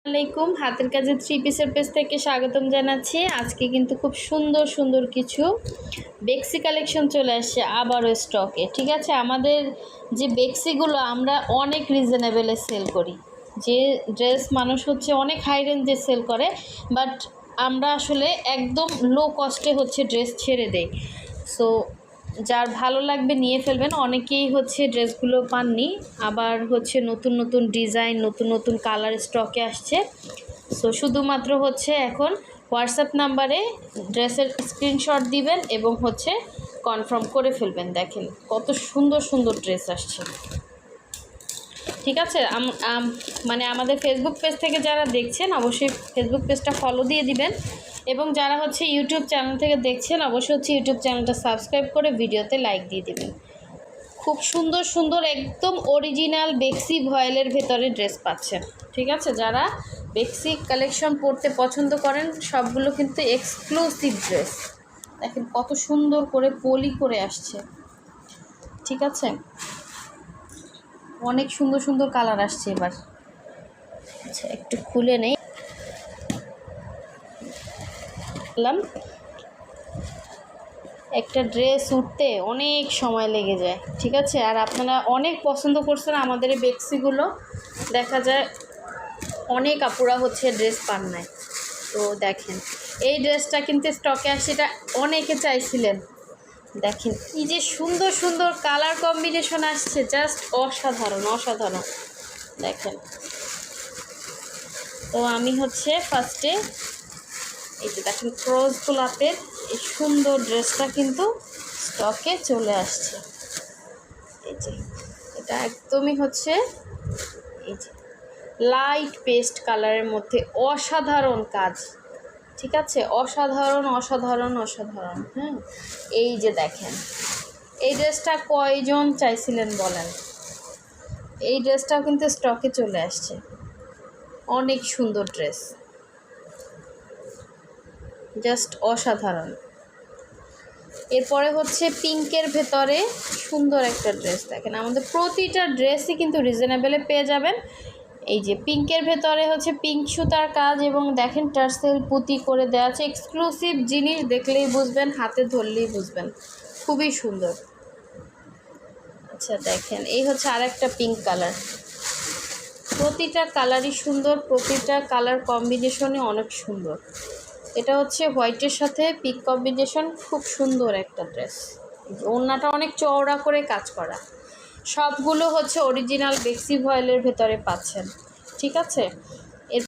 আলাইকুম, হাতের কাজে থ্রি পিসের পেজ থেকে স্বাগতম জানাচ্ছি। আজকে কিন্তু খুব সুন্দর সুন্দর কিছু বেক্সি কালেকশন চলে আসছে আবারও স্টকে। ঠিক আছে, আমাদের যে বেক্সিগুলো আমরা অনেক রিজনেবলে সেল করি। যে ড্রেস মানুষ হচ্ছে অনেক হাই রেঞ্জে সেল করে, বাট আমরা আসলে একদম লো কস্টে হচ্ছে ড্রেস ছেড়ে দেই। সো যার ভালো লাগবে নিয়ে ফেলবেন। অনেকেই হচ্ছে ড্রেসগুলো পাননি, আবার হচ্ছে নতুন নতুন ডিজাইন, নতুন নতুন কালার স্টকে আসছে। সো শুধুমাত্র হচ্ছে এখন হোয়াটসঅ্যাপ নাম্বারে ড্রেসের স্ক্রিনশট দিবেন এবং হচ্ছে কনফার্ম করে ফেলবেন। দেখেন কত সুন্দর সুন্দর ড্রেস আসছে। ঠিক আছে, মানে আমাদের ফেসবুক পেজ থেকে যারা দেখছেন অবশ্যই ফেসবুক পেজটা ফলো দিয়ে দিবেন, এবং যারা হচ্ছে ইউটিউব চ্যানেল থেকে দেখছেন অবশ্যই হচ্ছে ইউটিউব চ্যানেলটা সাবস্ক্রাইব করে ভিডিওতে লাইক দিয়ে দিবেন। খুব সুন্দর সুন্দর একদম অরিজিনাল বেক্সি ভয়েলের ভেতরে ড্রেস পাচ্ছেন। ঠিক আছে, যারা বেক্সি কালেকশন পরতে পছন্দ করেন সবগুলো কিন্তু এক্সক্লুসিভ ড্রেস। দেখেন কত সুন্দর করে পলি করে আসছে। ঠিক আছে, অনেক সুন্দর সুন্দর কালার আসছে এবার। আচ্ছা, একটু খুলে নেই। একটা ড্রেস উঠতে অনেক সময় লেগে যায়। ঠিক আছে, আর আপনারা অনেক পছন্দ করছেন আমাদের এই বেক্সিগুলো। দেখা যায় অনেক আপুরা হচ্ছে ড্রেস পান নাই। তো দেখেন এই ড্রেসটা কিন্তু স্টকে আসছে, এটা অনেকে চাইছিলেন। দেখেন কি যে সুন্দর সুন্দর কালার কম্বিনেশন আসছে, জাস্ট অসাধারণ অসাধারণ। দেখেন, তো আমি হচ্ছে ফার্স্টে এই যে দেখেন ক্রস গোলাপের এই সুন্দর ড্রেসটা কিন্তু স্টকে চলে আসছে। এই যে এটা একদমই হচ্ছে এই যে লাইট পেস্ট কালারের মধ্যে অসাধারণ কাজ। ঠিক আছে, অসাধারণ অসাধারণ অসাধারণ। হ্যাঁ, এই যে দেখেন এই ড্রেসটা কয়জন চাইছিলেন বলেন। এই ড্রেসটাও কিন্তু স্টকে চলে আসছে। অনেক সুন্দর ড্রেস, জাস্ট অসাধারণ। এরপরে হচ্ছে পিঙ্কের ভেতরে সুন্দর একটা ড্রেস। দেখেন আমাদের প্রতিটা ড্রেসই কিন্তু রিজনেবলে পেয়ে যাবেন। এই যে পিঙ্কের ভেতরে হচ্ছে পিঙ্ক সুতার কাজ, এবং দেখেন টার্সেল পুঁতি করে দেওয়া আছে। এক্সক্লুসিভ জিনিস, দেখলেই বুঝবেন, হাতে ধরলেই বুঝবেন, খুবই সুন্দর। আচ্ছা দেখেন এই হচ্ছে আরেকটা পিঙ্ক কালার। প্রতিটা কালারই সুন্দর, প্রতিটা কালার কম্বিনেশনে অনেক সুন্দর। এটা হচ্ছে হোয়াইটের সাথে পিঙ্ক কম্বিনেশন, খুব সুন্দর একটা ড্রেস। ওড়নাটা অনেক চওড়া করে কাজ করা। সবগুলো হচ্ছে অরিজিনাল বেক্সি ভয়েলের ভেতরে পাচ্ছেন। ঠিক আছে,